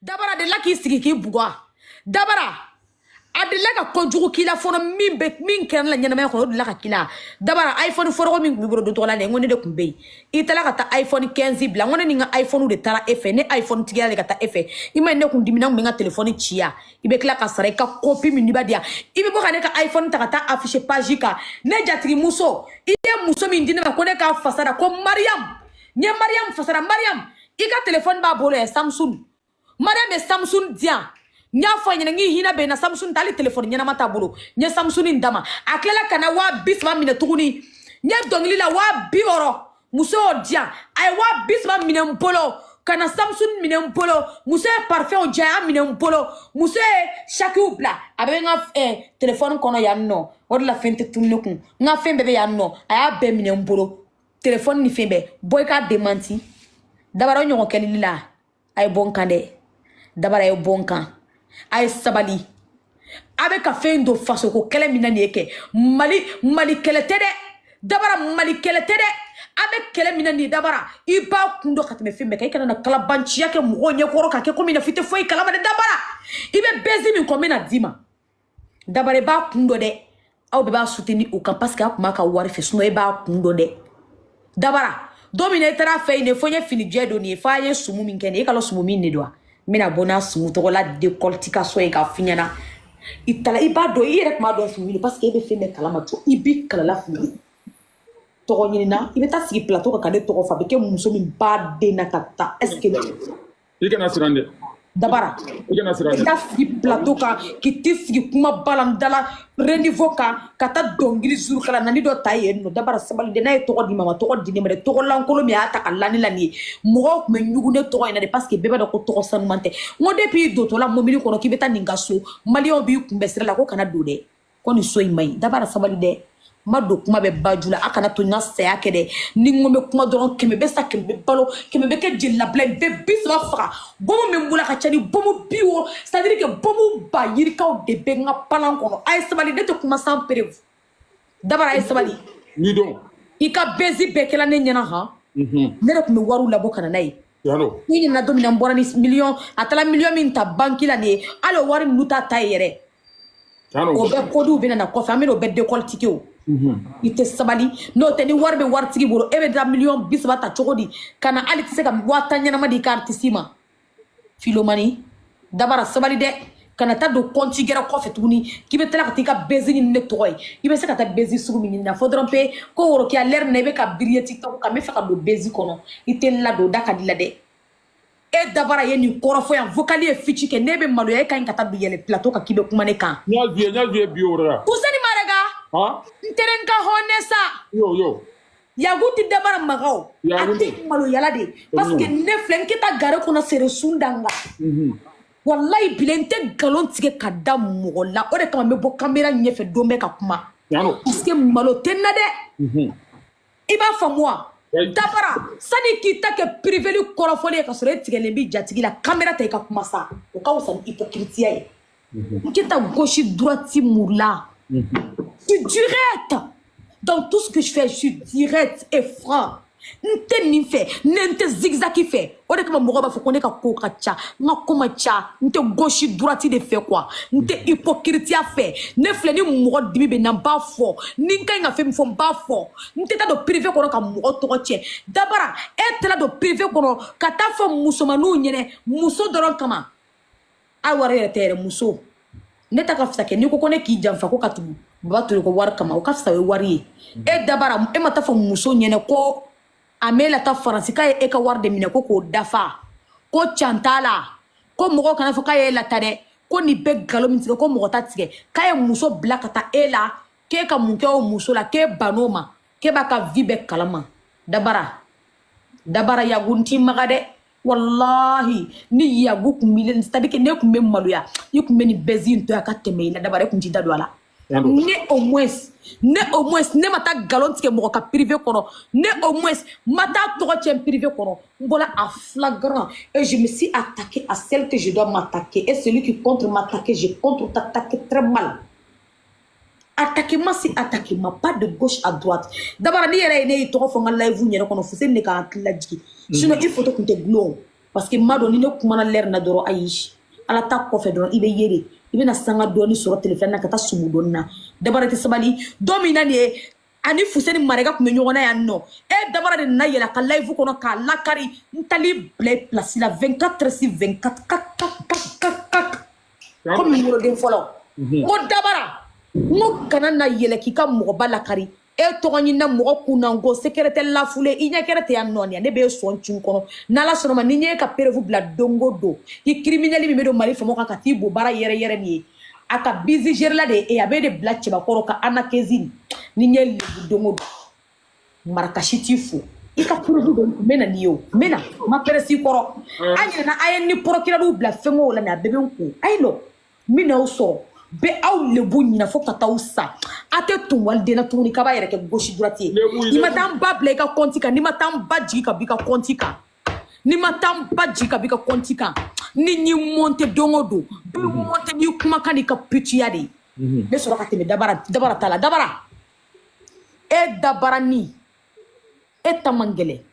Dabara de la ki sigi ki bugwa. Dabara adela ka kojugu kila fono min ken la nyana ko la ka kila. Dabara iPhone foro min bibro do tola le ngone de kumbe. Itala ka ta iPhone 15 bla ngone ni nga iPhone de tara efe ne iPhone tigala ka ta efe. Ima ne kun dimina nga telephone chia. Ibe kla ka sare ka copy min dibadia. Ibe bo ka ne ka iPhone ta ta afficher page ka. Ne jatri muso. Iye muso min dina ko ne ka fasara ko Mariam. Nye Mariam fasara Mariam. Ika telephone ba bolo Samsung. Mariam e Samsung dia. Nya fo nyina ngi hina be na Samsung tali telephone nyana mata bolo. Nya Samsung ndama. Aklela kana wa bisma mine tuguni. Nya dongli la wa bioro. Muso dia. Ay wa bisma mine mpolo. Kana Samsung mine mpolo. Muso parfait dia mine mpolo. Muso chaque oubla. Abe nga telephone kono ya no. Wodi la fente tunukun. Nga fembe be ya no. Aya be mine mpolo. Telephone ni fembe. Boy ka démenti. Dabara nyoko kelila. Ay bon kande. Dabara ay bon kan. Ay sabali. Abe ka fendo faso ko kele minani eke. Mali kele tede. Dabara mali kele tede. Abe kele minani dabara. Iba kundo katme fembe kay kana na kalabanchi yake mgonye koro ka ke ko mina fite foi kalama de dabara. Ibe bezi min ko mena dima. Dabara ba kundo de. Aw be ba soutenir au camp parce que akuma ka wari fe suno e ba kundo de. Dabara domine tara fe ne fonye fini jedo ni fa ye sumu min kene e kala sumu min ne doa. Mina bona sumu to la décoltication e ka finyana itala ibado yere ma do sumu parce que e be fe me kala ma to ibi kala la fini to nyina ibe ta sigi plateau ka de to fabriquer muso min ba de na kata est-ce que ikana sirande dabara ikana sirande ta sigi plateau ka ki ti sigi kuma balandala rendivo ka kata dongili zuru kala nani do taye no dabara sabali de na to di mama to di ne mere to lankolo mi ata kala ni lani mo me nyugu ne to ina de parce que bebe do ko to sanumante ngo depuis do to la momili ko no ki beta ninga so malion bi kumbesira la ko kana do de ko ni so imai dabara sabali de mado kuma be bajula akana to nya se akede ni ngome kuma doron keme be sa keme be balo keme be ke jilla blay be bisma fra bomo me mbula ka chani bomo biwo c'est à dire que bomo ba yiri kaw de be nga palan kono ay sabali de to kuma sans prévu dabara ay sabali ni don ika bezi be kala ne nyana ha ne rek me waru labo kana nay yano ni na do mina mbora ni million atala million min ta banki la ne alo wari nuta tayere yano o be kodu bina na ko famille o be décoltiqué o ite sabali no te ni warbe wartigi boro ebe da million bisba ta chogodi kana ali tse ka wata nyana madi carte sima filomani dabara sabali de kana ta do konti gera ko fetuni kibe tela ka tika bezi ni ne toy ibe se ka ta bezi suru mi na fodron pe ko woro ki a l'air nebe ka briller tiktok ka me fa ka do bezi kono ite la do da ka dila de e dabara ye ni korofo ya vocali e fichi ke nebe malo ya kan ka ta do yele plateau ka kibe kuma ne kan nya vie biora kusani marega ha nterenka honesa yo yaguti dabara magao ati malo yala de parce que ne flenkita gare kona sere sundanga wallahi bilente galon tige kada mogola o de kama me bo camera nyefe dombe ka kuma parce que malo tenna de iba fa moi dabara sani kita ke privé li korofole ka sore tige le bi jatigi la camera te ka kuma sa o ka usan hypocrisie ye kita gauche droite moula je suis direct dans tout ce que je fais, je suis direct et franc. N'te ni fait, n'te zigzag qui fait. On est comme moi, faut qu'on ait qu'à coca cha, n'a comme cha, n'te gauche droite de fait quoi, n'te hypocrisie à fait, ne fleni moi dibi n'a pas fort, n'inka n'a fait me font pas fort, n'te ta de privé qu'on a comme moi toi tiens. D'abord, être là de privé qu'on a, quand ta femme musulmanu nyene, muso doron kama, aware terre muso. Neta ka fisa ke ni ko kone ki jamfa ko katu batu ko war kama o ka fisa we wari e dabara e mata fa muso nyene ko amela ta faransi ka e ka war de mine ko dafa ko chantala ko mo ko kana fa ka e la tare ko ni be galo min ko mo ta tige ka e muso black ta e la ke ka mun ke o muso la ke banoma ke ba ka vibe kalama dabara ya gunti magade wallahi ni yagu kumilen c'est-à-dire que ne kumbe maluya yikumbe ni bezin to akateme la dabare kunti dadwala ne au moins ne mata galon tike mo ka privé kono ne au moins mata to tien privé kono ngola à flagrant et je me suis attaqué à celle que je dois m'attaquer et celui qui contre m'attaquer je contre t'attaquer très mal attaquez-moi si attaquez-moi pas de gauche à droite d'abord ni yere ne to fo ngal live ni kono fo sen ne ka atlaji sinon il faut que tu glow parce que mado ni ne kuma na leer na doro ayi ala ta ko fe doro ibe yere ibe na sanga doni soro téléphone na kata sumu donna dabara te sabali domina ni ani fuseni marega kuma nyogona ya no e dabara de na yela ka live ko no ka lakari ntali place la 24 sur 24 comme numéro de folo mo dabara mo kana na yele ki ka mo balakari e togoni na mo kuna ngo secrétaire la foulée inya kerete ya nonia ne be so ncun kono na la sono ma ni nye ka pere vous bla dongo do ki criminel mi do mari famo ka ti bo bara yere ni aka busy gerla de e abe de bla chiba koro ka ana kezini ni nye le dongo do maraka shitifu ika pere vous do mena niyo mena ma pere si koro anya na ayen ni procureur du bla fengo la na bebe nko ay no mina so be aw lebu nyina fo kata usa ate tumwalde na tuni kaba yere ke gauche droite ni matam ba ble ka kontika ni matam ba ji ka bika kontika ni matam ba ji ka bika kontika ni monte dongodo be monte ni kuma kan ka pitiya de be so rakate me dabara tala dabara e dabara ni e tamangele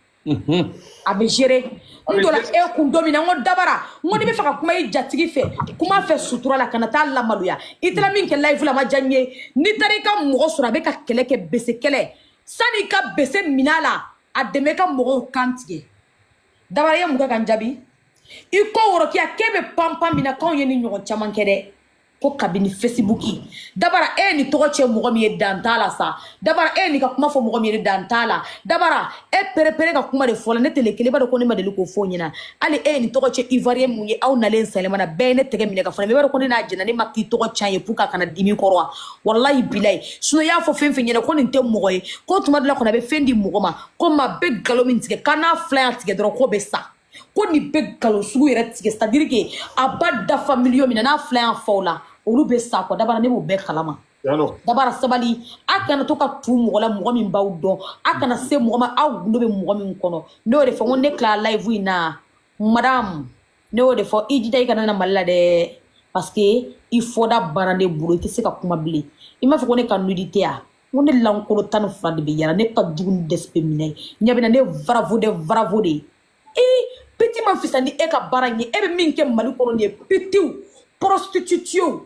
abe géré ndola e kun domina ngo dabara ngo ni be faka kuma i jatigi fe kuma fe sutura la kana ta la maluya itra min ke live la ma janye ni tarika mo sura be ka kele ke bese kele sani ka bese minala ademe ka mo kantige dabara ya muga kanjabi iko woro ki akebe pampa mina kan yeni nyogo chaman kede ko kabini Facebook dabara e ni togo che mo mi dantala sa dabara e ni ka kuma fo mo mi dantala dabara e pere ka kuma de fola ne tele kele ba de ko ni madeli ko fo nyina ali e ni togo che ivoirien mu ye aw na len salema na be ne tege mi ne ka fo ne be ba ko ni na jina ni makki togo chaye puka kana dimi korwa wallahi bilay suno ya fo fen nyina ko ni te mo ye ko tuma de la ko na be fendi mo ma ko ma be galo min tige kana flyant tige dro ko be sa ko ni be galo sugu yere tige c'est-à-dire que abada familio mina na flyant fola olu be sa ko dabara ne mo be kalama dabara sabali akana to ka tu mo la mo min baw don akana se mo ma aw no be mo min kono no de fo ne kla live ina madame no de fo ijita ikana na malla de parce que il faut da barande bulu ki se ka kuma bile ima fo ko ne kan nudité a on est lankolo tan fande be yara ne ka dugun despemine nyabina ne bravo de petit man fisandi e ka baranye e be min ke mali kono ne petit prostitution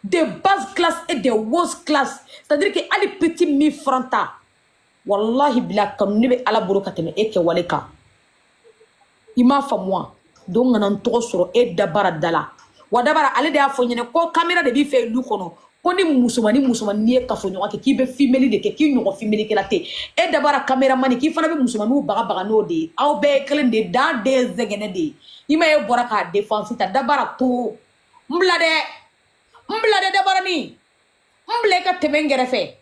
de basse classe et de haute classe. C'est-à-dire que ali petit mi franta. Wallahi bila kam ne be ala boro katene e ke waleka. Ima fa moi. Donc nan to soro e dabara dala. Wa dabara ale de afo nyene ko camera de bi fe lu kono. Ko ni musumani ni ka fo nyoka ke ki be female de ke ki nyoko female ke la te. E dabara cameraman ki fana be musumani baga no de. Aw be kelen de dans des zegene de. Ima e bora ka défense ta dabara to mblade dabara ni mble ka temengere fe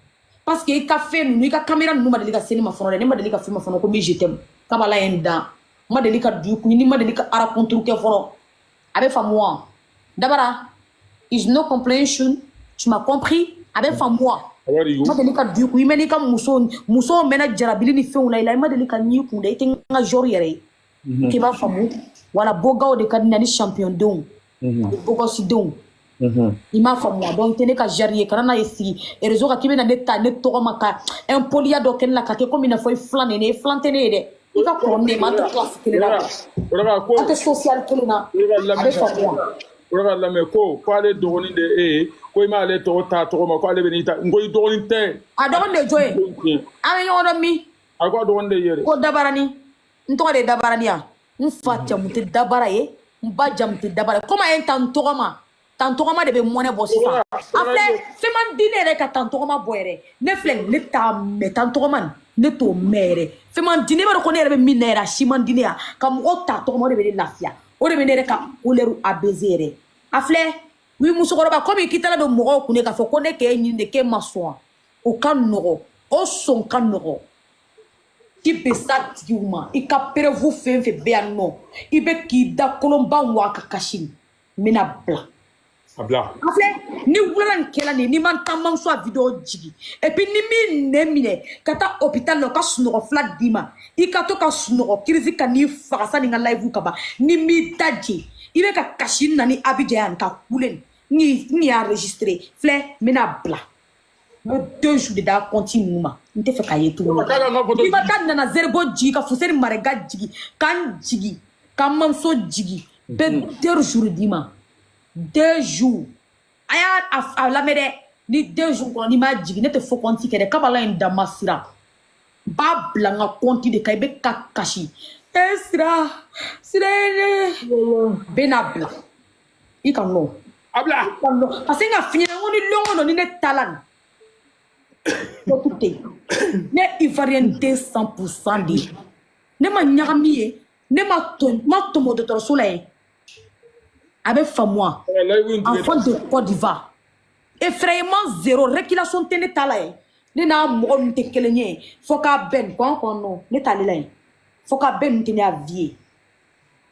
parce que i ka fe nu i ka caméra nu ma deli ka seni ma fono de ne ma deli ka film fono ko mi jetem kabala enda ma deli ka du ku ni ma deli ka ara contre ke fono avec moi dabara is no comprehension tu m'as compris avec moi ma deli ka du ku i meni ka muso mena jarabili ni fe una ila ma deli ka ni ku de ite nga jor yere ki ma famu wala bogaw de kadina ni champion don bogaw si don il m'a fait moi donc tene ka jarier kana na esi et réseau ka kibe na neta ne to maka un polia do ken la ka ke comme il faut flaner ne flantene de il va prendre ma classe que là ante social que là avec fa moi ora la me ko ale doni de ko ma ale to ta to ma ko ale benita ngoy doni te a do de joye ame yodo mi a ko do de yere ko dabarani nto de dabarani ya mfatia muti dabara ye mba jamti dabara comment un tantogama tantogama de be mone bossi fa après feman dine ka tantogama boyere ne flen ne ta me tantogama ne to mere feman dine ba ko ne be minera shiman dine ya kam o ta togama de be lafia o de be ne ka oleru abezere afle wi musukoro ba comme kitala do mo ko ne ka fo ko ne ke nyi ne ke maso o kan no o son kan no qui peut s'attirer, il capere vous fait bien non, il be qui da kolomba wa kakashin, mena bla. Abla. Afle ni wulan kela ni man tamam so video jigi et puis ni mi nemine kata hôpital lo ka sunoro flat dima i kato ka sunoro kirisi ka ni farasa ni live kaba ni mi daji il be ka kashin nani abidjan ka kulen ni enregistrer fle mena bla. 2 jours de da continue nte fe ka yetu ni mata nana zerbo jigi ka fuseri marega jigi kan jigi Comment so jigi. Ben 2 jours dima. 2 jours. Aya a la mede ni 2 jours ko ni ma jigi ne te fo konti kede kabala inda masira. Ba blanga konti de kay be kakashi. Esra. Sirene. Benabla. Ika no. Abla. Parce que nga fini ngoni longo no ni ne talan. Écoutez, ne ivoirien 200% de. Ne ma nyagami ne ma tomo de ton soleil. Avec moi, enfant de Côte d'Ivoire. Effrayement zéro, réculation tene talaye. Ne na mo nte kelenye. Faut ka ben kon non, ne talilay. Faut ka ben tene à vie.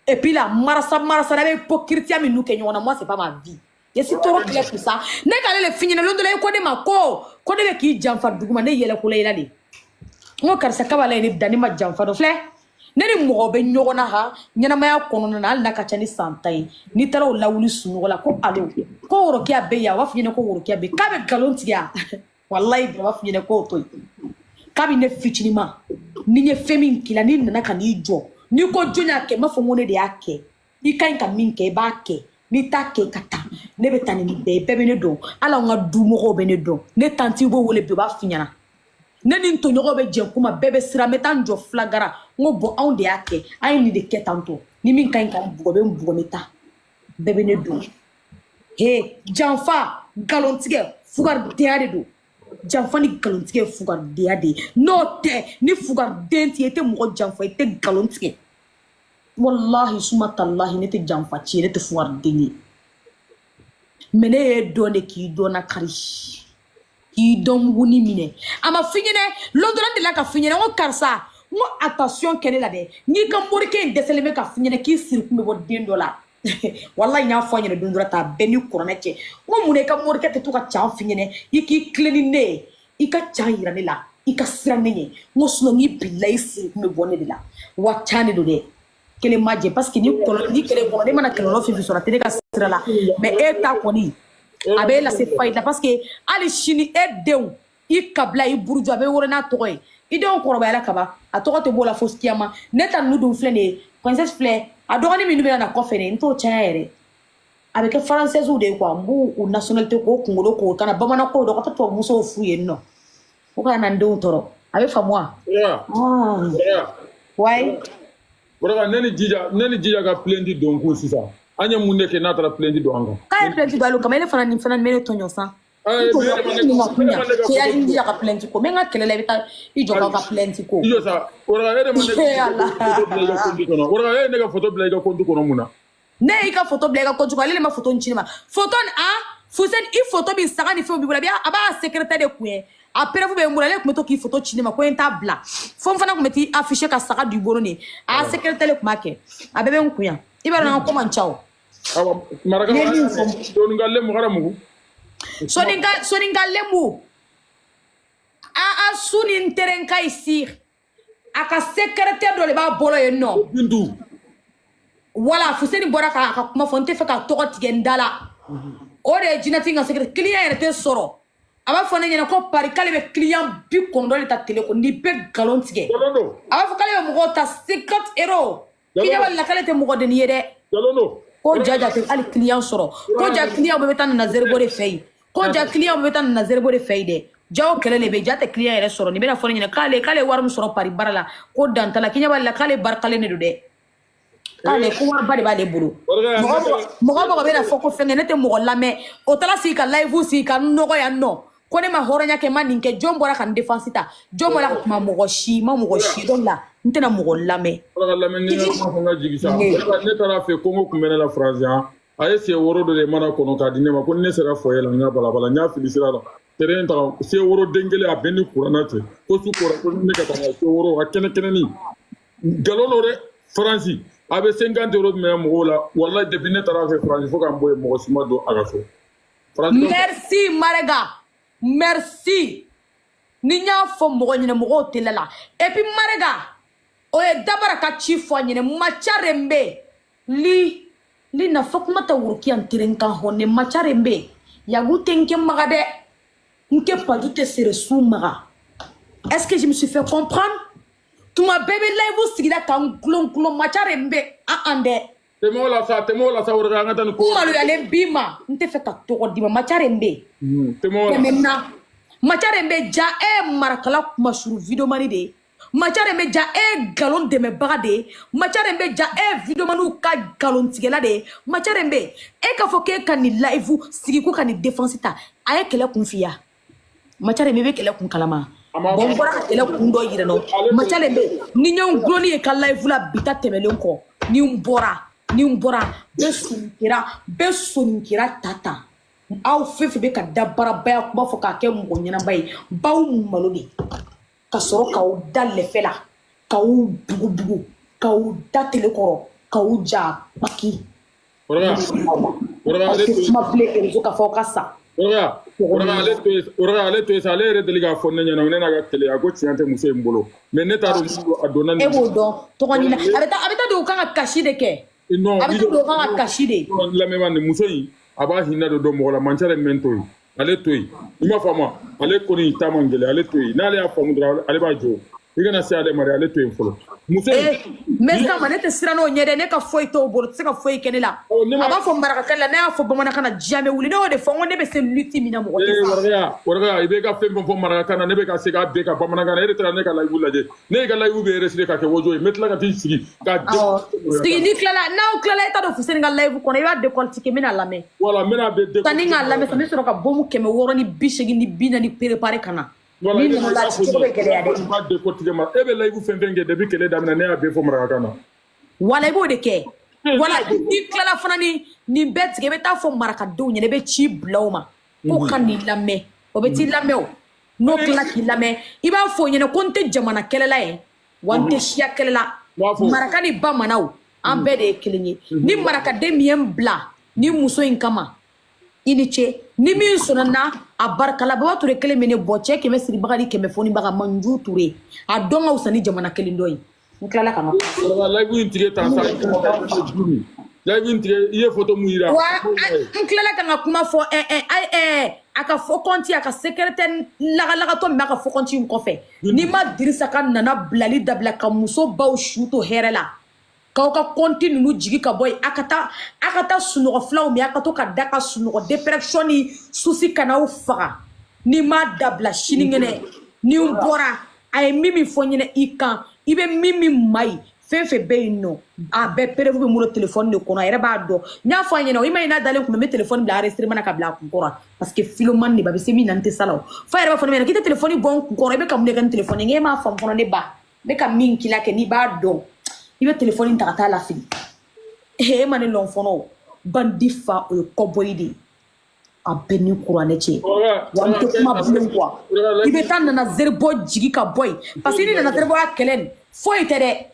Et puis là, marasa la hypocrisie mi nous kenyona, moi c'est pas ma vie. Je suis trop clair pour ça. Ne kale le fini londo la ko de ma ko de ki jamfa duguma ne yele ko leila de. Ngo karsa kabala ni dani ma jamfa do fle. Ne ni mo be nyogona ha, nyana maya kono na na ka chani santai. Ni tara o lawuli sunu wala ko alo. Ko woro ki abe ya wa fini ko woro ki abe. Ka be galonti ya. Wallahi be wa fini ko toy. Ka bi ne fitini ma. Ni nye femi kila ni na ka ni jo. Ni ko jonya ke ma fo ngone de ake. I kan ka min ke ba ke. Ni ta ke kata ne be tani ni be ne do ala nga du mo be ne do ne tanti bo wole be ba finyana ne ni to nyogo be je kuma bebe sira metan jo flagara ngo bo on de ake ay ni de ketanto ni min kan kan bugo meta bebe ne do he janfa galontige fugar deade do janfa ni galontige fugar deade no te ni fugar denti ete mo janfa ete galontige wallahi sumatallahi ne te janfa ci ne te fuar deni mene e done ki dona kari ki dom wuni mine ama finyene londra de la ka finyene ngo karsa ngo attention kene la de ni ka morike deseleme ka finyene ki sirku me bo den dola wallahi nya fo nyene dundura ta beni kurana ce ngo mune ka morike te to ka cha finyene yiki kleni ne ika cha yira ne la ika sira ne ngo suno ngi billahi sirku me bonne de la watane do de kele maje parce que ni kele ko de mana kele fi sur la télé ka sira la mais eta koni abe la se faida parce que ali chini edew I kabla I buruju abe worena toy ide on koroba la kaba atoko te bola foskiama neta nudu flene princesse fleur adoni mi nubela na kofene nto chaere abe ke française ou de quoi mbu ou nationalité ko kungolo ko kana bamana ko do ko to muso fuye no o kana ndo toro abe famwa ouais Bora nani jija ka plendi donku sisa anya munde ke natara plendi donga ka plendi do aloka mele fana ni fana mele tonyo sa ya indi ka plendi ko menga kelele bita ijo ka plendi ko ijo sa ora ere mane ora ere nega photo blega kontu kono muna ne ika photo blega kontu ko lele ma photo nchini ma photo fusen I photo bi saka ni fe bi bula bia aba secrétaire de kuye après vous be murale ko meto ki photo chinema ko entabla fom fana ko meti afficher ka saka du borone a secrétaire ko make abebe nkuya ibara na ko man chao awa maraka do ngalle mu garamu so ngalle mu a sunin terenka ici aka secrétaire do le ba bolo ye no bindu wala fuseni bora ka kuma fonte fe ka to tigendala o de jinati nga secrétaire client était soro aba fone nyene ko pari kale be client bi kondole ta tele ko ni be galon tige aba fo kale be mo ta 50 euros kinya wala kale te mo de ni yede ko jaja te ali client soro ko ja client be tan na zero bore fay ko ja client be tan na zero bore fay de jaw kele le be jate client ere soro ni be na fone nyene kale warum soro pari barala ko dantala kinya wala kale bar kale ne do de kale ko war bari bale buru mo be na foko fenge ne te mo lame o tala si ka live si ka no go ya no ko ne ma horonya ke man ninke jombora kan defense ta jombola ko ma mo shi don la ntena mo lame ni ma nga jigisa ne tara fe ko ngo kumena la phrase ha aye se woro do le mana ko no ka dine ma ko ne sera foye la nga bala nya filisira la terrain ta se woro dengele a benni kurana te ko su ko ne ka ta se woro a kene ni galono re franci abe 50 euros me mo la wallahi depuis ne tara fe franci fo ka mboye mo sima do agaso merci marega merci ninya fo mo nyine mo telala et puis marega o e dabara ka chi fo nyine macharembe li na fokuma ta wurki an tirenka honne macharembe ya gutenke magade nke pas douter sur sous maga est-ce que je me suis fait comprendre tuma bebe live sigila kan klon machare mbe ande temo la sa wora nga tan ko malu yale bima nte fe ka to dima machare mbe temo la menna machare mbe ja marakala kuma suru video mani de machare mbe ja galon de me bagade machare mbe ja video manu ka galon tigela de machare mbe ka fo ke kan ni live sigi ko kan ni défense ta aye kele kun fiya machare mbe kele kun kalama bon bora ka kele kun do yire no machare mbe ni nyon gloni e ka live la bita temelen ko ni mbora be sunkira tata aw fefe be ka dabara baya kuma fo ka ke mo nyana bay baw malo de ka soro ka o dalle fela ka o bugu ka o datele koro ka o ja baki ora ale ma ple e zo ka fo ka sa ora ale to sa le re deliga fo ne nyana ne na ga tele ago tiante muso mbolo mais ne ta do adona e bo don to ko ni na abeta do ka kashi de ke non abeta do ka kashi de la me man muso yi aba hinna do mo la manchare mento yi ale toyi ima fama ale koni tamangele ale toyi n'ale y'a famu dɔrɔn ale b'a jɔ i kana se ale ma ale toyi fɔlɔ muso mais kama ne tɛ siran n'o ɲɛ dɛ ne ka foyi t'o bolo tɛ se ka foyi kɛ ne la a b'a fɔ marakakan la ne y'a fɔ bamanankan na diɲɛ bɛ wuli ne y'o de fɔ n ko ne bɛ se luti min na mɔgɔ tɛ fa waraka i bɛ ka fɛn fɛn fɔ marakakan na ne bɛ ka se k'a bɛɛ ka bamanankan na e de taara ne ka layiwu lajɛ ne ye ka layiwu bɛ resire ka kɛ wojo ye n bɛ tila ka t'i sigi ka sigi ni tilala n'aw tilala e t'a dɔn Fuseni ka layiwu kɔnɔ i b'a décortiquer n bɛna lamɛn voilà n bɛna bɛɛ sanni k'a lamɛn sa n bɛ sɔrɔ ka bomu 600 ni 80 ni 40 préparer ka na ni nana la cogo bɛ gɛlɛya dɛ ba décortiquer ma e bɛ layiwu fɛn fɛn kɛ depuis kɛlɛ daminɛ ne y'a bɛɛ fɔ marakakan na wala i b'o de kɛ wala ni tilala fana ni bɛɛ tigɛ i bɛ taa fɔ marakadenw ɲɛna i bɛ ci bila o ma ko ka n'i lamɛn o bɛ t'i lamɛn o n'o tilala k'i lamɛn i b'a fɔ o ɲɛna ko n tɛ jamana kɛlɛla ye wa n tɛ siya kɛlɛla maraka ni bamanaw an bɛɛ de ye kelen ye ni marakaden min ye n bila ni muso in kama i ni ce ni min sɔnna a barikala baba ture kelen min ne bɔ cɛ 100 siribaga ni 100 fɔnibaga manju ture a dɔn ka wusa ni jamana kelen dɔ ye n tilala ka na layiwu in tigɛ tan sa layiwu in tigɛ i ye photo mun yira wa n tilala ka n ka kuma fɔ a ka fɔ kɔnti a ka secrétaire lagalagatɔ min b'a ka fɔ kɔnti in kɔfɛ ni ma Dirisa ka nana bilali dabila ka muso baw su to hɛrɛ la k'aw ka kɔnti ninnu jigi ka bɔ yen a ka taa sunɔgɔ filaw min a ka to ka da ka sunɔgɔ dépression ni susi ka n'aw faga ni ma dabila sinikɛnɛ ni n bɔra a ye min fɔ ɲɛna i kan i bɛ min ma ɲi fɛn fɛn bɛ yen nɔ a bɛɛ prévu bɛ n bolo téléphone de kɔnɔ a yɛrɛ b'a dɔn n y'a fɔ a ɲɛna i ma ye n'a dalen kun bɛ n bɛ téléphone bila enregistrement na ka bila a kun kɔrɔ parce que filomani de ba bɛ se min na n tɛ sa la o f'a yɛrɛ b'a fɔ ne ɲɛna k'i tɛ téléphone bɔ n kun kɔrɔ i bɛ ka mun de kɛ ni téléphone ye e m'a faamu fɔlɔ ne ba n bɛ ka min k'i la kɛ n'i b'a dɔn i bɛ téléphone ta ka taa lafili e ma ne lɔn fɔlɔ bandi fa o ye kɔbɔyi de ye a bɛɛ ni kuranɛ cɛ wa n tɛ kuma bilen quoi i bɛ taa nana zeribɔ jigi ka bɔ yen parce que ni nana zeribɔ ya kɛlɛ nin foyi tɛ dɛ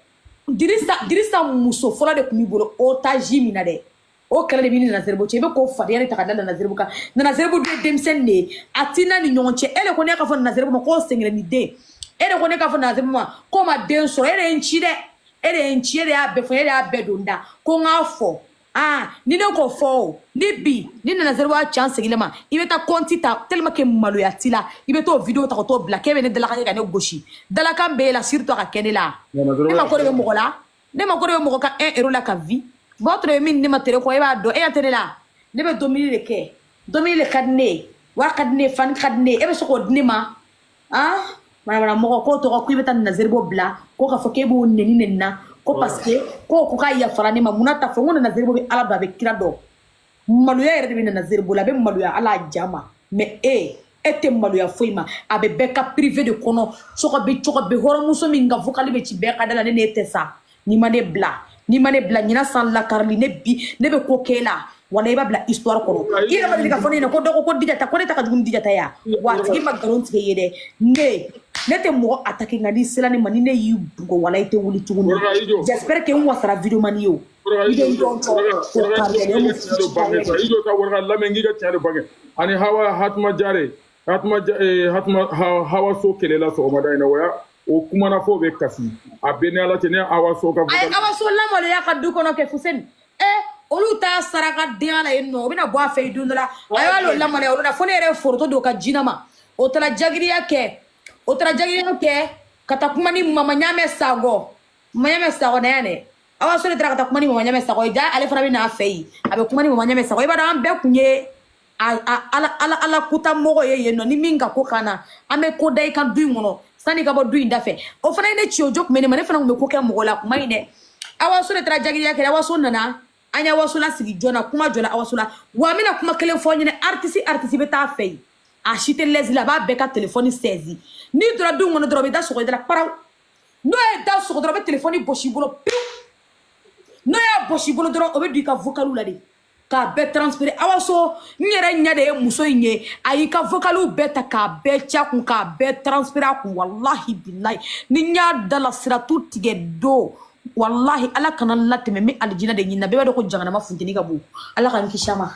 Dirisa muso fɔlɔ de tun b'i bolo otage min na dɛ o kɛlɛ de b'i ni nana zeribɔ cɛ i bɛ k'o fadenya de ta ka da nana zeribɔ kan nana zeribɔ dun ye denmisɛnnin de ye a t'i na ni ɲɔgɔn cɛ e de ko ne ka fɔ nana zeribɔ ma k'o sɛgɛrɛ ni den e de ko ne ka fɔ nana zeribɔ ma k'o ma den sɔrɔ e de ye n ci dɛ e de ye n ci e de y'a bɛɛ fɔ e de y'a bɛɛ don da ko n k'a fɔ ni ne ko fɔ o ni bi ni nana zeribɔ a can seginlen ma i bɛ taa kɔnti ta tellement que maloya t'i la i bɛ t'o video ta ka t'o bila k'e bɛ ne dalakan ka ne gosi dalakan b'e la surtout a ka kɛ ne la ne ma ko de bɛ mɔgɔ la ne ma ko de bɛ mɔgɔ ka 1 euro la ka vie bɔn ture min ne ma tere kɔ e b'a dɔn e y'a tɛ ne la ne bɛ domini de kɛ domini de ka di ne ye wari ka di ne ye fani ka di ne ye e bɛ se k'o di ne ma manamana mɔgɔ k'o tɔgɔ ko i bɛ taa nana zeribɔ bila ko k'a fɔ k'e b'o neni na ko parce que ko k'a yafara ne ma munna ta fɔ n ko nana zeribɔ bɛ ala dɔn a bɛ kira dɔn maloya yɛrɛ de bɛ nana zeribɔ la a bɛ maloya ala ja ma mais e tɛ maloya foyi ma a bɛ bɛɛ ka privé de kɔnɔ cogo bɛ hɔrɔnmuso min ka vocal bɛ ci bɛɛ ka da la ne tɛ sa ni ma ne bila ɲinan san lakarili ne bɛ ko kɛ la wala i b'a bila histoire kɔnɔ i yɛrɛ ma deli ka fɔ ne ɲɛna ko dɔgɔ ko Dija ta ko ne ta ka jugu ni Dija ta ya wa a tigi ma nkalon tigɛ ye dɛ ne tɛ mɔgɔ attaquer nka n'i sera ne ma ni ne y'i bugɔ wala i tɛ wuli tuguni j'espère que n wasara video mani ye o i bɛ n dɔn tɔ o karilen ne i jɔ ka waraka lamɛn k'i ka tiɲɛ de bange ani Hatuma Jare Hawa So kɛlɛla sɔgɔmada in na o kumana fɔ bɛ kasi a bɛ ni ala cɛ ne Awa So ka Awa So lamaloya ka du kɔnɔ kɛ Fuseni olu ta saraka den la yen nɔ o bɛna bɔ a fɛ i don dɔ la a y'a lo lamaloya olu la fo ne yɛrɛ foronto don ka jinɛ ma o taara jagiriya kɛ kata kuma ni mama nyame sago na yane awa so le tra kata kuma ni mama nyame sago ja ale fana bi na fei abe kuma ni mama nyame sago iba da ambe kunye ala kuta mogo ye no ni minga ko kana ame ko dai kan du ngono sani ka bo du inda fe o fana ne chi ojo kuma ne mane fana ko ke mogo la kuma ine awa so le tra jagi ya ke awa so nana anya awa so la sigi jona kuma jona awa so la wa mina kuma kele fo nyine artiste beta fei a chité les là ba beka téléphone 16 ni dora du ngono dora be da so ko dara paraw no e da so ko dora be téléphone boshi bolo no ya boshi bolo dora o be du ka vocalu la de ka be transférer awa so nyere nyade muso nye ayi ka vocalu beta ka be tia kun ka be transférer kun wallahi billahi ni nya dala sira tutige do wallahi ala kana lateme mi aljina de nyina be do ko jangana ma funtini ka bu ala kan kishama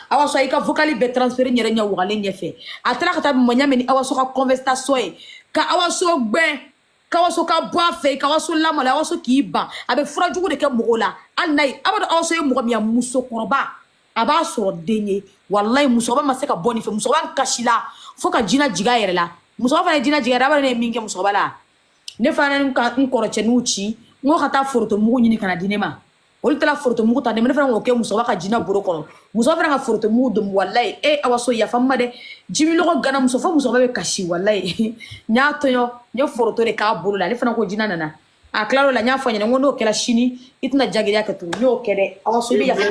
awa so ika vocali be transférer nyere nya wugale nyefe atala kata monya meni awa so ka conversation e ka awa so gbe ka awa so ka boafe ka awa so la mala awa so ki ba abe fura jugu de ke mogola alnay abado awa so e mogo mi ya muso koroba aba so denye wallahi muso ba maseka boni fe muso ban kashila fo ka jina jiga yere la muso ba fa jina jiga raba ne minge muso bala ne fa nan ka nkoro chenuchi ngo kata foto mugo nyini kana dinema ol tala foto mugo ta de me fa ngo ke muso ba ka jina buro kono muso fa nga foto mugo dum wallahi e awaso ya famma de jimi logo gana muso fa muso ba be kashi wallahi nyaato yo nyo foto de ka buru la ne fa ko jina nana a claro la nya fa nyane ngono kela shini itna jagiri akatu nyo kede awaso bi ya fa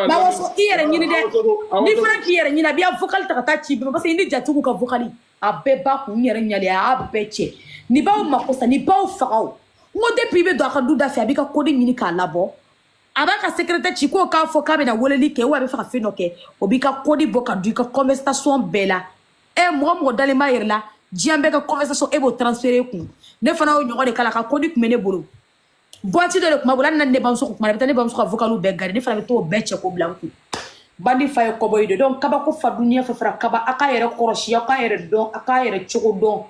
ba awaso iyere nyini de ni fra ki yere nyina biya vocal ta ta chi ba se ni jatu ka vocali a be ba ku yere nyale a beche ni ba o makosa ni ba o faqaw ngo depuis be do ka du da fi abika ko de nyini ka labo abaka secrétaire chiko ka fo ka be na woleli ke wa be fa fe no ke obika kodi boka du ka conversation bela e mo dale ma yerla jiambe ka conversation e bo transférer ku ne fana o nyogo de kala ka kodi ku mene bolo boati de kuma bola nan ne banso ku kuma ne banso ka vocalu be gari ne fana be to be che ko blanku bandi fay ko boy de donc kaba ko fa dunia fa fra kaba aka yere koroshi aka yere don aka yere choko don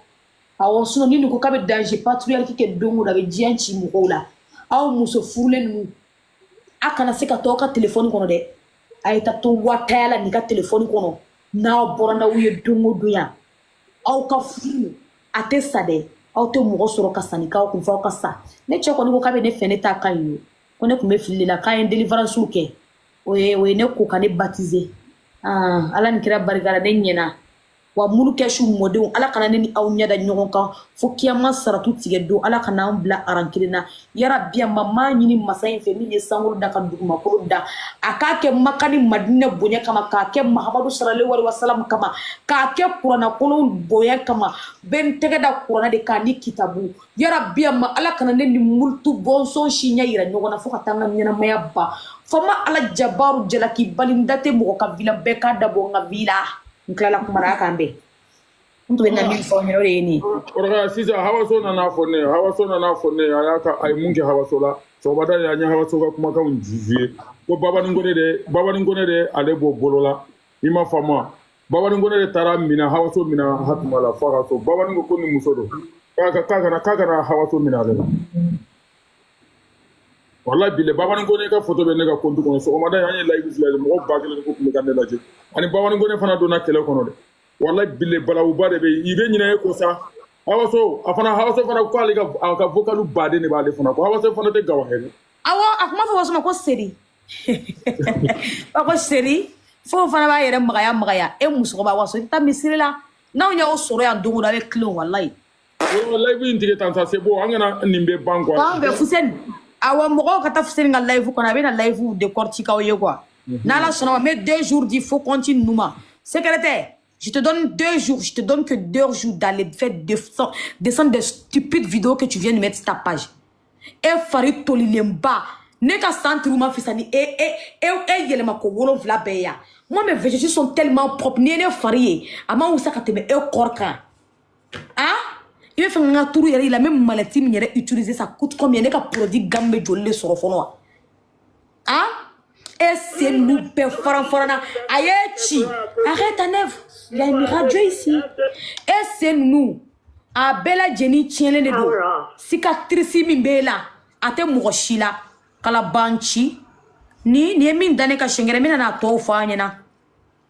awo suno ni ko kabe danger patrouille ki ke dongo da be jianchi mu ko la aw muso fulen mu akana seka toka telefoni kono de ayta to watala ni ka telefoni kono na boranda uye dungo duya aw ka furu ate sade aw te mo soro ka sani ka ko fa ka sa ne che ko ni ko kabe ne feneta kayo ko ne ko me filila kayen deliverance uke oye ne ko ka ne baptiser ala ni kira barigara de nyena wa mulu keshu modon ala kana ni aw nyada nyogon kan fo kiyama saratu tige do ala kana bla arankirina yara biya mama nyini masayin fe min sangul da kan duguma ko da akake makani madina bonya kama ka ke muhammadu sallallahu alaihi wasallam kama ka ke qur'ana ko boya kama ben tege da qur'ana de kan kitabu yara biya ma ala kana ni multu bonson shinya yira nyogona fo katanga nyana mayaba fama ala jabaru jalaki balindate mo ka vila beka da bo nga vila nklala kumara kambe mtu wenga mimi fo nyoro ni orga sisa hawaso na fone ayaka ay munke hawaso la so bada ya nya hawaso ka kuma ka unjizie ko baba ngone de ale bo bolola ima fama baba ngone de tara mina hawaso mina hatuma la fara so baba ngo ko ni musodo kaka na hawaso mina le wallahi bile baba ngone ka photo be ne ka kontu kono so mada ya nya live islam mo bagale ko kuma kan la je ani baba ngone fana do na kele kono de wallahi bile balawu bade be ibe nyina ko sa hawaso fana ko ali ka vocalu bade ne bade fana ko hawaso fana de gawa hele awo akuma fo wasuma ko seri ko seri fo fana ba yere magaya e muso ba waso ta misirila na nya o soro ya ndungu da be clean wallahi bi intige tan sa sebo angana nimbe banko be fusen awa mogo kata fusen ngal live ko na be na live de cortica o yego na la sona mais 2 jours il faut continuer numa secrétaire je te donne 2 jours, je te donne que 2 jours d'aller faire descendre des stupides vidéos que tu viens de mettre sur ta page. Et Farid Tolilemba, n'est qu'à centre fisani et yelema ko wolo vla beya. Moi mes végétaux sont tellement propres, n'est Farid. Ama ou ça ka tebe e korka. Hein? Il fait un tour, il a même maladie, mais il a utilisé ça coûte combien n'est qu'à produit gambe jolé sur le fond. Hein? Et c'est nous performant. Ayechi, arrête ta neuf. Il y a une radio ici. Et c'est nous. A bella Jenny tienne les dos. Cicatrice mimbela. A te mochila. Kala banchi. Ni min dane ka shengere mina na to fa nyena.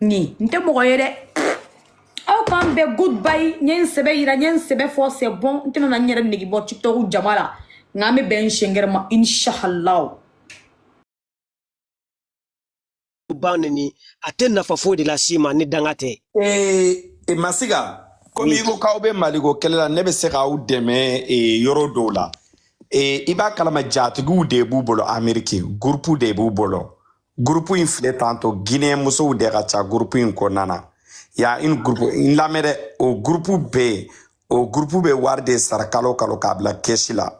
Ni. Nte mogoyere. Aw pan be goodbye nyen sebe ira nyen sebe fo c'est bon ntino na nyere nigi bo tiktok jamala ngame ben shengerma inshallah banni ate nafa fo de la sima ni dangate masiga komi ko kawbe maligo kelela ne be se ka u deme yoro dola iba kalama jatigu de bu bolo ameriki groupe de bu bolo groupe in file tanto guinée muso de ka cha groupe in konana ya in groupe in lamere o groupe be warde sarakalo kalo kabla keshila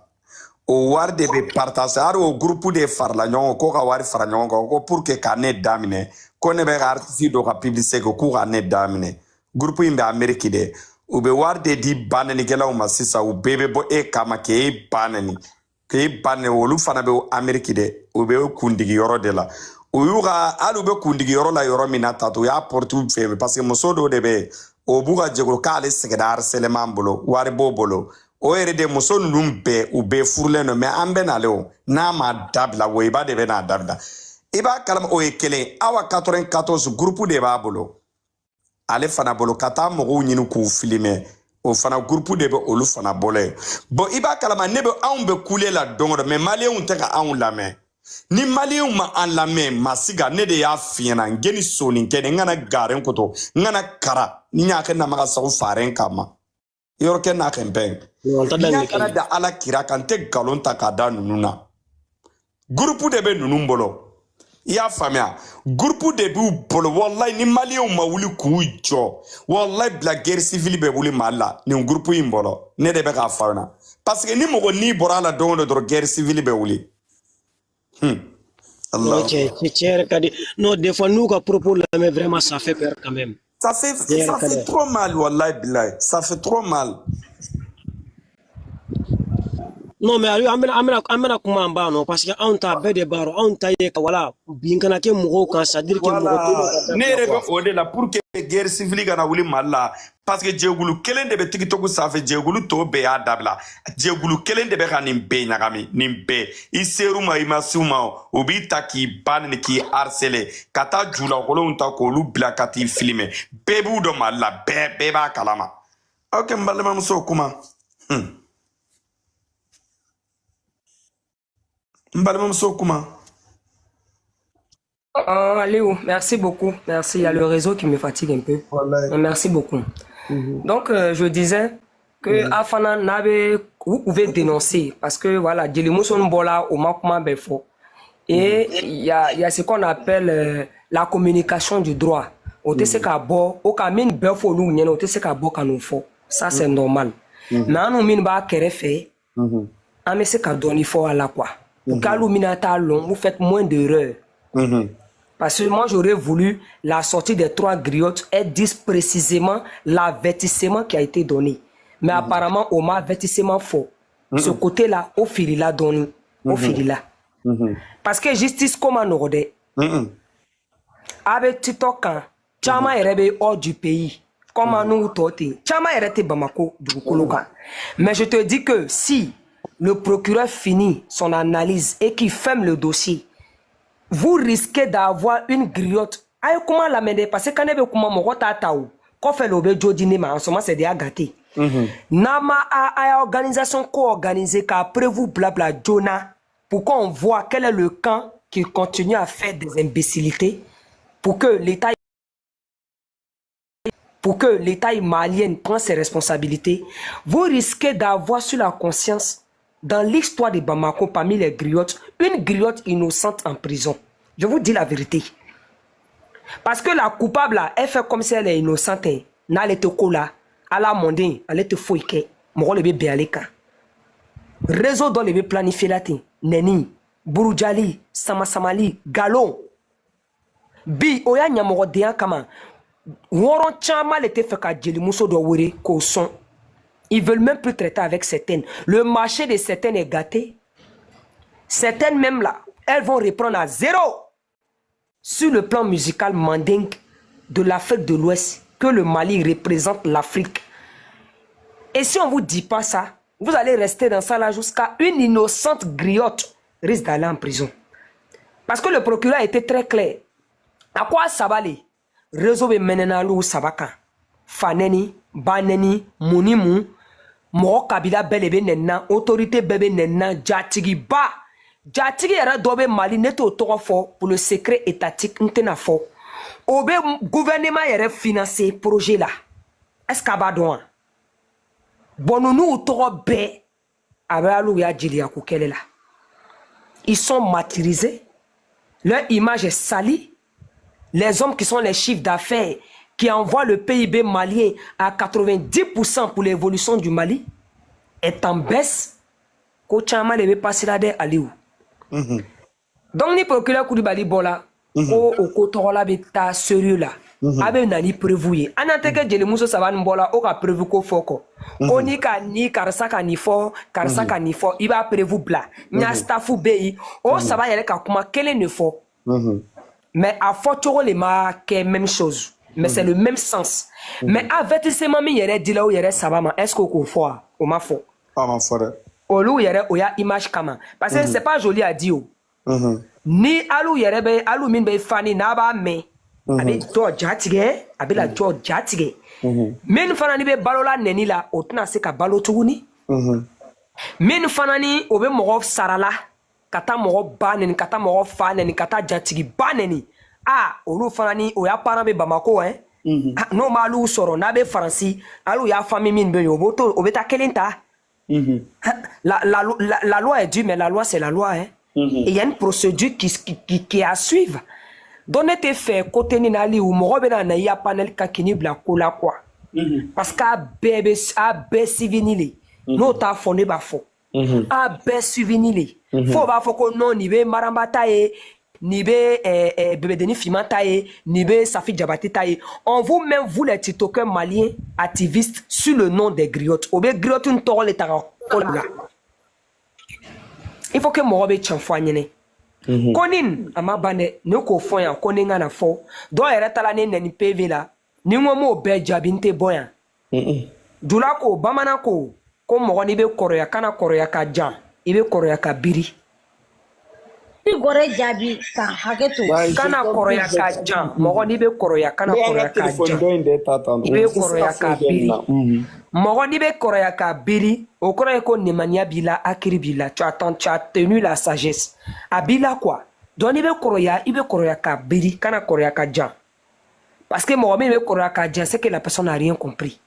o warde be partage o groupe de farla nyongo ko ka wari fara nyongo ko pour que ka ne damine ko ne be artiste do ka publicité ko ka ne damine groupe in be ameriki de o be warde di banani gela o masisa o bebe bo e kama ke banani olu fana be ameriki de o be kundigi yoro de la o yuga alu be kundigi yoro la yoro minata to ya portu fe parce que muso do de be o buga jegro ka ale segedar seleman bolo wari bolo o ere de muso numbe u be furle no me ambe na leo na ma dabla wo iba de be na dabla iba kalam o ekele awa 94 groupe de ba bolo ale fana bolo kata mogo nyinu ku filime o fana groupe de be olu fana bolo bo iba kalama nebe be kule la dongo me malien te ka an lame ni malien ma an lame masiga ne de ya fiena ngeni soni kene ngana garen koto ngana kara ni nya ke na maga sago faren kama yor ke na kempen ni kana da ala kira kan te galon ta ka da nununa groupe de be nunun bolo ya famia groupe de bu bolo wallahi ni malien ma wuli ku jo wallahi bla guerre civile be wuli mala ni groupe in bolo ne de be ka fauna parce que ni mo ni bora la don de guerre civile be wuli Allah non des fois nous ka propos là mais vraiment ça fait peur quand même ça fait trop mal wallahi billahi ça fait trop mal. non mais amena kuma ba non parce que on t'a be de baro on t'a ye wala bin kana ke mugo kan ça dire que mugo ne rebe o de la pour que guerre civile kana wuli malla parce que jegulu kelen de be tiktok ça fait jegulu to be ya dabla jegulu kelen de be kanin be nyagami nimbe iseruma imasuma o bi taki ban ni ki harceler kata jula kolon ta ko lu bla kati filmer bebu do malla be ba kalama ok mbalema muso kuma Léo, merci beaucoup. Merci, il y a le réseau qui me fatigue un peu. Voilà. Merci beaucoup. Donc, je disais que Afana n'avait, vous pouvez dénoncer parce que voilà, Djelimuson Bola au Makuma Befo. Et il y a ce qu'on appelle la communication du droit. Au TCK-Bo, au Kamin Befo, au TCK-Bo, ça c'est normal. Mais on nous min ba kerefe, on me sait qu'à donner fort à la quoi. Pour qu'à long, vous faites moins d'erreurs. Parce que moi, j'aurais voulu la sortie des 3 griottes et disent précisément l'avertissement qui a été donné. Mais apparemment, on m'a avertissement faux. Ce côté-là, au fil l'a donné. Au fil là. Parce que justice, comme on aurait. Avec TikTok, Chama est hors du pays. Comme nous, Chama est Bamako, du Koloka. Mais je te dis que si le procureur finit son analyse et qu'il ferme le dossier, vous risquez d'avoir une griotte. Aïe, comment la mener? Parce que quand on comment mon taou, quand fait l'obé jodine, en ce moment c'est déjà gâté. Nama a organisation co-organisée qu'après vous blabla Jonah, pour qu'on voit quel est le camp qui continue à faire des imbécilités, pour que l'État malien prenne ses responsabilités, vous risquez d'avoir sur la conscience dans l'histoire de Bamako, parmi les griottes, une griotte innocente en prison. Je vous dis la vérité. Parce que la coupable, elle fait comme si elle est innocente. Elle est cola, elle a mondé, elle est fouille. Mon le bébé aleka. Réseau dans le planifié latin. Neni, Burujali, Samasamali, Galon. Bi, oya nyamoro deyan kama. Woron chama l'était fait qu'à Djelimuso do wuri ko son. Ils veulent même plus traiter avec certaines. Le marché de certaines est gâté. Certaines même là, elles vont reprendre à zéro. Sur le plan musical mandingue de l'Afrique de l'Ouest, que le Mali représente l'Afrique. Et si on ne vous dit pas ça, vous allez rester dans ça là jusqu'à une innocente griotte risque d'aller en prison. Parce que le procureur était très clair. À quoi ça va aller? Réseau de Menenalou Sabaka. faneni baneni munimu mo kabila belebe nenna autorité bebe nenna jatigi ba jatigi yɛrɛ dɔ bɛ Mali ne t'o tɔgɔ fɔ pour le secret étatique n tɛna fɔ o bɛ gouvernement yɛrɛ financer projet la est-ce qu'a b'a dɔn wa bon ninnu tɔgɔ bɛɛ a bɛ alu ya jeliya ko kɛlɛ la ils sont martyrisés leur image est salie les hommes qui sont les chiffres d'affaires qui envoient le PIB malien à 90% pour l'évolution du Mali est en baisse ko caman de bɛ passer la dɛ Aliou donc ni procureur Koulibaly bɔla ko o ko tɔgɔ la bɛ taa sérieux la a bɛ na ni preuve ye an n'an tɛ kɛ jelimuso saba nin bɔla o ka preuve ko fɔ kɔ ko ni ka ni karisa ka nin fɔ karisa ka nin fɔ i b'a preuve bila n y'a staffu bɛ yen o saba yɛrɛ ka kuma kelen de fɔ mais a fɔ cogo le ma kɛ même chose mais c'est le même sens mais avertissement min yɛrɛ dila o yɛrɛ saba ma est-ce que o k'o fɔ wa o ma fɔ a ma fɔ dɛ olu yɛrɛ o y'a image kama parce que c'est pas joli à dire o ni alu yɛrɛ bɛ alu min bɛ fani n'a b'a mɛn a bɛ dɔ ja tigɛ a bɛ la jɔ ja tigɛ min fana ni bɛ balo la nɛni la o tɛna se ka balo tuguni min fana ni o bɛ mɔgɔ sara la ka taa mɔgɔ ba nɛni ka taa mɔgɔ fa nɛni ka taa jatigi ba nɛni olu fana ni o y'a parent bɛ Bamako n'o ma alu sɔrɔ n'a bɛ Faransi alu y'a famille min bɛ yen o bɛ taa kelen ta la loi est due mais la loi c'est la loi et il y a une procédure qui est à suivre donc ne tɛ fɛ côté ni n'ali ou mɔgɔ bɛ na i ya panel ka kini bila ko la quoi parce qu'a bɛɛ suivi le n'o t'a fɔ ne b'a fɔ a bɛɛ suivi le fo b'a fɔ ko non nin bɛ Maramba ta ye nin bɛ Bébédeni Fiman ta ye nin bɛ Safi Jabate ta ye on vous même vous les tiktokers maliens activistes sur le nom des griottes o bɛ griotte in tɔgɔ le ta ka ko la il faut que mɔgɔ bɛ tiɲɛ fɔ an ɲɛnɛ ko nin a ma ban dɛ ne k'o fɔ yan ko ni n kana fɔ dɔw yɛrɛ taara ne nɛni PV la ni n ko m'o bɛɛ jaabi n tɛ bɔ yan dula ko bamanan ko mɔgɔ n'i bɛ kɔrɔya kana kɔrɔya ka jan i bɛ kɔrɔya ka biri i gore jaabi ka hakɛ to kana kɔrɔya ka jan mɔgɔ n'i bɛ kɔrɔya kana kɔrɔya ka jan i bɛ kɔrɔya ka biri mɔgɔ n'i bɛ kɔrɔya ka biri o kɔrɔ ye ko nimaniya b'i la hakili b'i la tu as tenu la sagesse a b'i la quoi donc n'i bɛ kɔrɔya i bɛ kɔrɔya ka biri kana kɔrɔya ka jan parce que mɔgɔ min bɛ kɔrɔya ka jan c'est que la personne n'a rien compris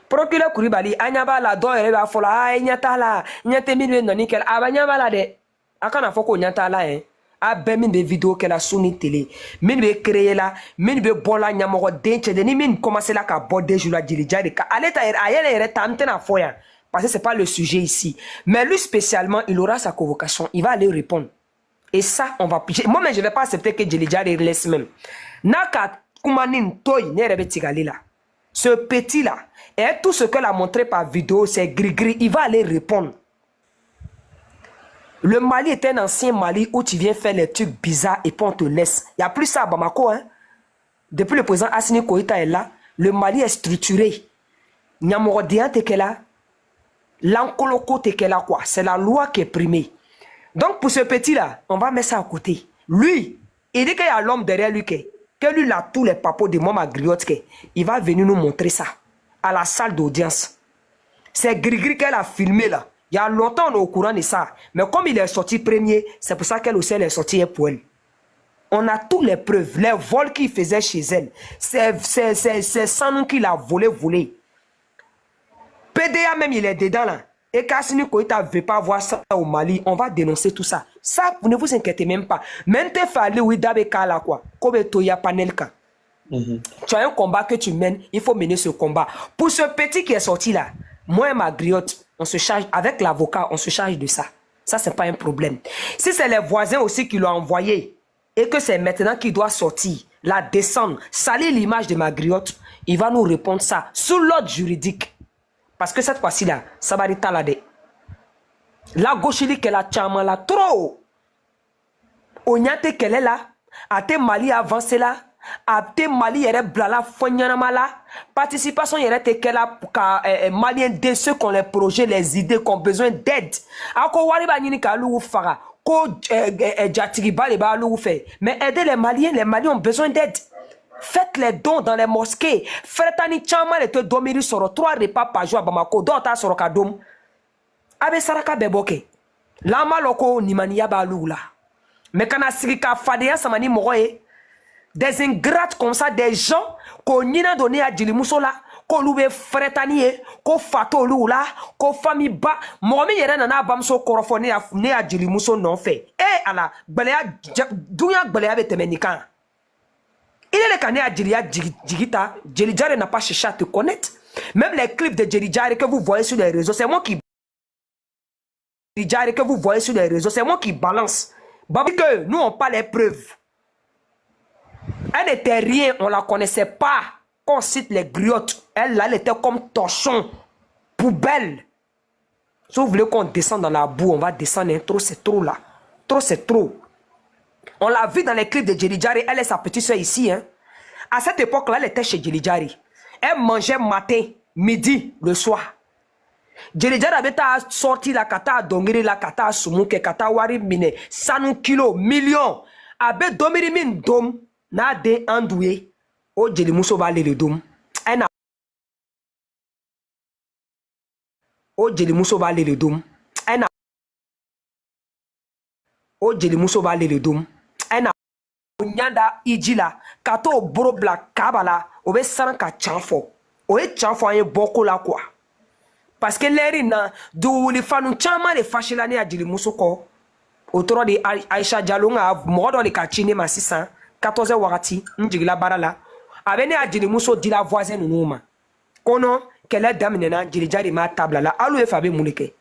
procureur Koulibaly a ɲɛ b'a la dɔw yɛrɛ b'a fɔ la i ɲɛ t'a la ɲɛ tɛ min bɛ nɔni kɛ a bɛ ɲɛ b'a la dɛ a kana fɔ k'o ɲɛ t'a la yɛn a bɛɛ min bɛ vidéo kɛ la su ni télé min bɛ créer la min bɛ bɔ la ɲɛmɔgɔden cɛ de ni min commencé la ka bɔ déjà la jelija de ka ale ta yɛrɛ a yɛrɛ ta n tɛna fɔ yan parce que c'est pas le sujet ici mais lui spécialement il aura sa convocation il va aller répondre et ça on va moi-même je vais pas accepter que jelija de laisse même n'a ka kuma ni toyi ne yɛrɛ bɛ tigɛ ale la ce petit là et tout ce qu'elle a montré par vidéo c'est gris-gris il va aller répondre. Le Mali est un ancien Mali où tu viens faire les trucs bizarres et puis on te laisse. Il n'y a plus ça à Bamako. Depuis le président Assimi Koïta est là, le Mali est structuré. Nyamorodian Tekela, l'Ankoloko Tekela quoi. C'est la loi qui est primée. Donc pour ce petit-là, on va mettre ça à côté. Lui, il dit qu'il y a l'homme derrière lui que lui a tous les papos de Mama Griotte. Il va venir nous montrer ça à la salle d'audience. C'est Grigri qu'elle a filmé là. Il y a longtemps, on est au courant de ça. Mais comme il est sorti premier, c'est pour ça qu'elle aussi elle est sortie pour elle. On a toutes les preuves. Les vols qu'il faisait chez elle. C'est sans nous qu'il a volé. PDA même, il est dedans là. Et Kassini Koïta ne veut pas voir ça au Mali. On va dénoncer tout ça. Ça, vous ne vous inquiétez même pas. Même te fallu, oui, d'abeka là quoi. Comme Toya Panelka. Tu as un combat que tu mènes, il faut mener ce combat. Pour ce petit qui est sorti là, moi et ma griotte, on se charge, avec l'avocat, on se charge de ça. Ça, c'est pas un problème. Si c'est les voisins aussi qui l'ont envoyé et que c'est maintenant qu'il doit sortir, la descendre, salir l'image de ma griotte, il va nous répondre ça sous l'ordre juridique. Parce que cette fois-ci-là, ça va être là. La gauche, qu'elle a tchaman là, trop. Onyate qu'elle est là, à te Mali avancé là, à te Mali yere blala fonyanama là, participation yere te kela Malien de ceux qui ont les projets, les idées, qui ont besoin d'aide. Ako wari ba nyini ka lu fara, ko jatigi ba le ba lu fait. Mais aider les Maliens ont besoin d'aide. Faites les dons dans les mosquées. Fretani chama le te domiri soro 3 repas par jour à Bamako. Dota soro kadom. Abe saraka beboke. Lama loko nimaniya balula. Mais quand on a sirika fadeya samani mogoye. Des ingrates comme ça, des gens qu'on n'y a donné à Djilimuso là, qu'on loue fretani, qu'on fato lou là, qu'on famille bas. Moi, je n'ai pas bamso corofone à Djilimuso non fait. Eh, ala, balea, douya balea avec temenikan. Il est le cané à Djigita, Djilijare n'a pas cherché à te connaître. Même les clips de Djilijare que vous voyez sur les réseaux, c'est moi qui. Djilijare que vous voyez sur les réseaux, c'est moi qui balance. Babi que nous on pas les preuves. Elle n'était rien, on la connaissait pas. Quand on cite les griottes, elle là, elle était comme torchon, poubelle. Si vous voulez qu'on descende dans la boue, on va descendre. Trop, c'est trop là. Trop, c'est trop. On l'a vu dans les clips de Djilijare, elle est sa petite soeur ici. Hein. À cette époque-là, elle était chez Djilijare. Elle mangeait matin, midi, le soir. Djilijare avait sorti la kata dongiri la kata sumuke kata wari mine 100 kilo millions. Abe domiri min dom. Na de andoué o Djilimuso va le dom ena o Djilimuso va le dom ena o Djilimuso va le dom ena nyanda ijila kato brobla kabala obe san ka chanfo o e chanfo en boko la quoi parce que leri na du wuli fanu chama le fashilani a Djilimuso ko autour de Aisha Diallo nga modo le kachine ma 600 14 wakati njigila barala abene a Djilimuso di la voisine numa kono qu'elle damnena Djilijare ma table là alou e fabe moulike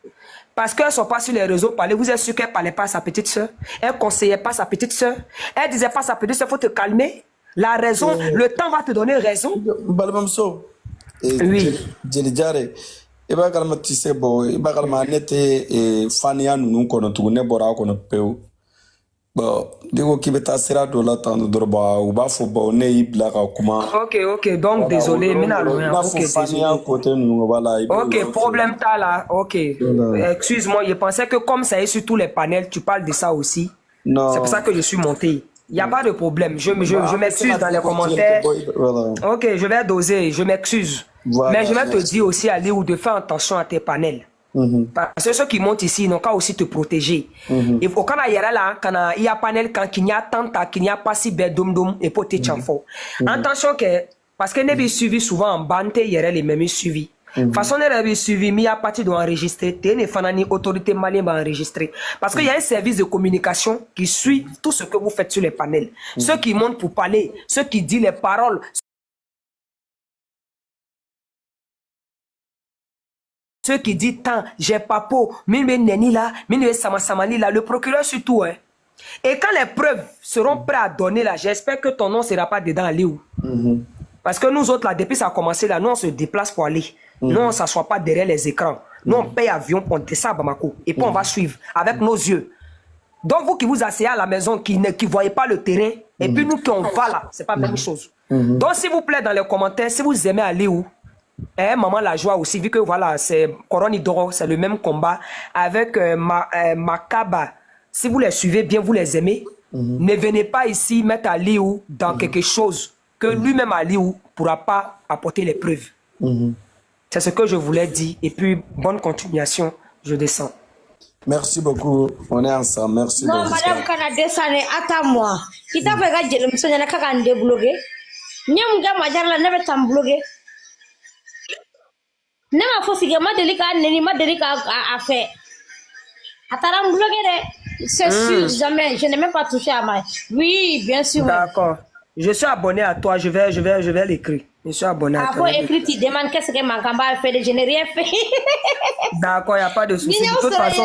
parce qu'elles sont pas sur les réseaux parler vous êtes sûr qu'elle parlait pas à sa petite soeur elle conseillait pas sa petite soeur elle disait pas à sa petite soeur faut te calmer la raison le temps va te donner raison Balbamso oui Djilijare e ba kalma tise bo e ba kalma nete fania nunu kono tugune bora kono peu. Bon, digo qui beta sera de la tendre droba ou ba fo bo ne ibla ka kuma. Ok, donc désolé, mina loin. Ok, désolé. Ok, problème t'as là. Ok. Excuse-moi, je pensais que comme ça est sur tous les panels, tu parles de ça aussi. Non. C'est pour ça que je suis monté. Il n'y a pas de problème. Je m'excuse dans les commentaires. Ok, je vais doser, je m'excuse. Voilà, mais je vais te dire aussi, Ali, ou de faire attention à tes panels. Parce que ceux qui montent ici, ils n'ont qu'à aussi te protéger. Et au Canada, il y a panel quand il y a tant qu'il n'y a pas si bête dom et pour te chanfo. Attention que, parce que ne suivi souvent en bande, il y a les mêmes suivis. Façon de suivi, mais à partir d'enregistrer, t'es fanani autorité malienne va enregistrer. Parce qu'il y a un service de communication qui suit tout ce que vous faites sur les panels. Ceux qui montent pour parler, ceux qui disent les paroles. Ceux qui disent tant, j'ai pas peau, mine neni là, mine samasamali là, le procureur surtout. Hein. Et quand les preuves seront prêtes à donner là, j'espère que ton nom ne sera pas dedans, Léo. Parce que nous autres là, depuis ça a commencé là, nous on se déplace pour aller. Nous on ne s'assoit pas derrière les écrans. Nous on paye avion pour descendre à Bamako. Et puis on va suivre avec nos yeux. Donc vous qui vous asseyez à la maison, qui ne voyez pas le terrain, et puis nous qui on va là, c'est pas la même chose. Donc s'il vous plaît dans les commentaires, si vous aimez aller où, maman la joie aussi, vu que voilà, c'est Coronidoro, c'est le même combat avec Makaba. Si vous les suivez bien, vous les aimez, ne venez pas ici mettre Aliou dans quelque chose que lui-même Aliou ne pourra pas apporter les preuves. C'est ce que je voulais dire. Et puis, bonne continuation, je descends. Merci beaucoup, on est ensemble, merci. Non, madame, quand on descend, attends-moi. Qui t'a fait gagner le monsieur, il y a qu'à en débloquer. N'y a pas de never t'en bloquer. Nema fosi ke madelika neni madelika a fait. Atara mblogué, c'est sûr, jamais, je n'ai même pas touché à ma. Oui, bien sûr. D'accord. Je suis abonné à toi, je vais l'écrire. Je suis abonné à toi. Après écrit, tu demandes qu'est-ce que Mankamba a fait, je n'ai rien fait. D'accord, il n'y a pas de souci. De toute façon,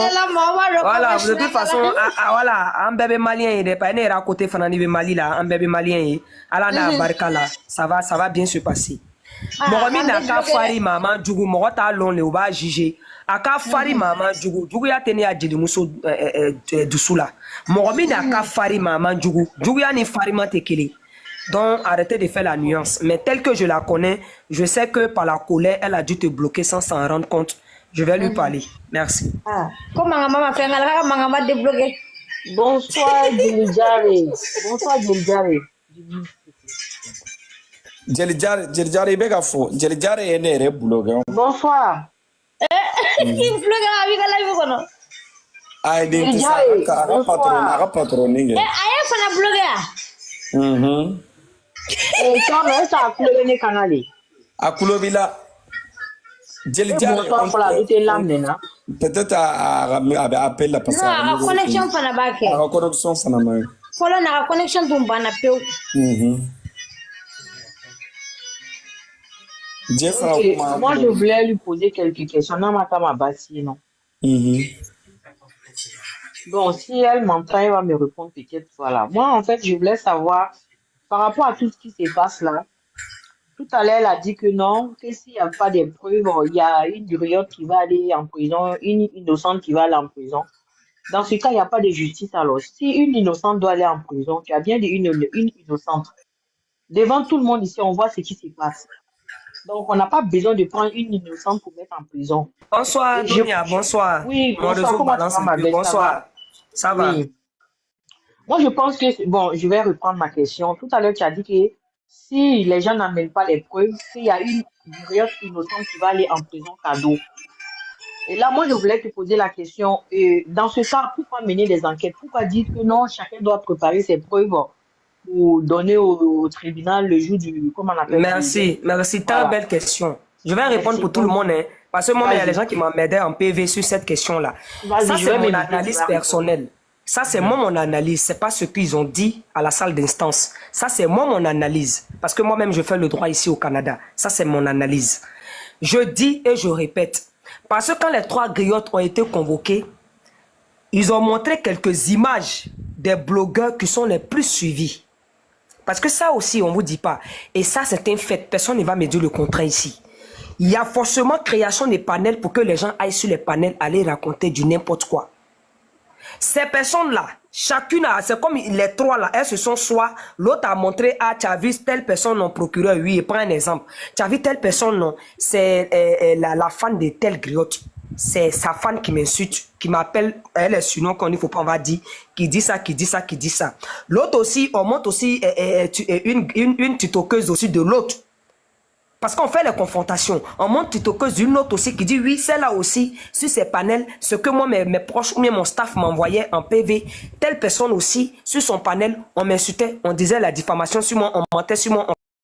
voilà, de toute façon, voilà, un bébé malien, il n'est pas né à côté de Mali là, un bébé malien, Allah barka là, ça va bien se passer. Moromi n'a qu'à fari maman djougou morota long le va juger a qu'à fari maman djougou ya teni a Djilimuso dusula Moromi n'a qu'à fari maman djougou ya ni fari matekele. Donc arrêtez de faire la nuance, mais tel que je la connais, je sais que par la colère elle a dû te bloquer sans s'en rendre compte. Je vais lui parler. Merci. Comment maman fait maman débloquer? Bonsoir Djilijare. Bonsoir Djilijare. Jelijare, il bɛ ka fɔ. Jelijare ye ne yɛrɛ bloqué. Bonsoir. Il bloque avec la live kono. Ayi, den tɛ se a ka patroni kɛ. Aye fana bloqué. Toi, mais ça a coulé le canal. A kulo b'i la. Jelijare. Bonsoir pour la toute l'âme, là. Peut-être a bɛ appel la parce que. Non, la connexion fana b'a kɛ. A ka connexion fana man ɲi. Fɔlɔ na ka connexion tun banna pewu. Okay. Moi, je voulais lui poser quelques questions. Non, ma bâtie, non. Bon, si elle m'entend, elle va me répondre peut-être. Voilà. Moi, en fait, je voulais savoir, par rapport à tout ce qui se passe là, tout à l'heure, elle a dit que non, que s'il n'y a pas de preuves, il y a une griotte qui va aller en prison, une innocente qui va aller en prison. Dans ce cas, il n'y a pas de justice alors. Si une innocente doit aller en prison, tu as bien dit une innocente. Devant tout le monde ici, on voit ce qui se passe. Donc, on n'a pas besoin de prendre une innocente pour mettre en prison. Bonsoir, Dunia, bonsoir. Oui, bonsoir. Comment tu vas, ma belle? Bonsoir. Ça va? Oui. Moi, je pense que... Bon, je vais reprendre ma question. Tout à l'heure, tu as dit que si les gens n'amènent pas les preuves, s'il y a une griotte innocente qui va aller en prison cadeau. Et là, moi, je voulais te poser la question. Dans ce cas, pourquoi mener des enquêtes? Pourquoi dire que non, chacun doit préparer ses preuves pour donner au tribunal le jour du... Comment on appelle? Merci, merci. T'as une belle question. Je vais répondre pour tout le monde, hein, parce que moi, il y a des gens qui m'aidaient en PV sur cette question-là. Ça, c'est mon analyse personnelle. Ça, c'est moi mon analyse. C'est pas ce qu'ils ont dit à la salle d'instance. Ça, c'est moi mon analyse. Parce que moi-même, je fais le droit ici au Canada. Ça, c'est mon analyse. Je dis et je répète. Parce que quand les 3 griottes ont été convoquées, ils ont montré quelques images des blogueurs qui sont les plus suivis. Parce que ça aussi, on ne vous dit pas. Et ça, c'est un fait. Personne ne va me dire le contraire ici. Il y a forcément création des panels pour que les gens aillent sur les panels aller raconter du n'importe quoi. Ces personnes-là, chacune a, c'est comme les 3 là, elles se sont soit, l'autre a montré, ah, tu as vu telle personne, non, procureur, oui, prends un exemple. Tu as vu telle personne, non, c'est la fan de telle griotte. C'est sa fan qui m'insulte, qui m'appelle, elle est surnom qu'on ne faut pas, on va dire, qui dit ça, qui dit ça, qui dit ça. L'autre aussi, on monte aussi une titoqueuse aussi de l'autre. Parce qu'on fait les confrontations. On monte titoqueuse d'une autre aussi qui dit oui, celle-là aussi, sur ces panels, ce que moi, mes proches ou bien mon staff m'envoyait en PV, telle personne aussi, sur son panel, on m'insultait, on disait la diffamation sur moi, on mentait sur moi.